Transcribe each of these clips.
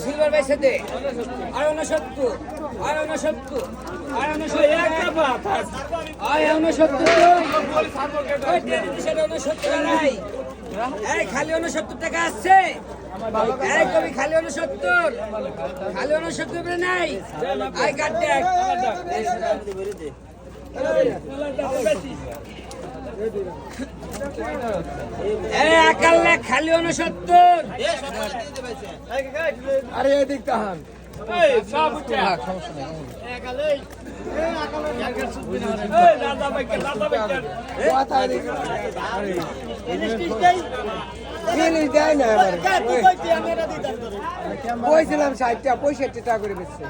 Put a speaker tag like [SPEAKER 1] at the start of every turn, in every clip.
[SPEAKER 1] silver বাইসে দে আর 69 আর 69 আর 69 এই খালি 69 টাকা আসছে এই কবি খালি 69 খালি 69 উপরে নাই আই কাটতে খালি 69
[SPEAKER 2] আরে এদিক তাহান বইছিলাম 60 65 টাকা করে বেচছে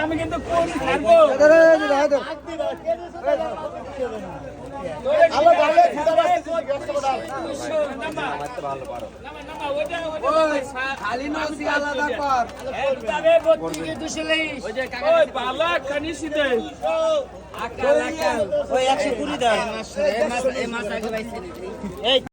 [SPEAKER 1] আমি কিন্তু
[SPEAKER 2] খালি নসি আলাদা কর
[SPEAKER 1] ওই 120 দাও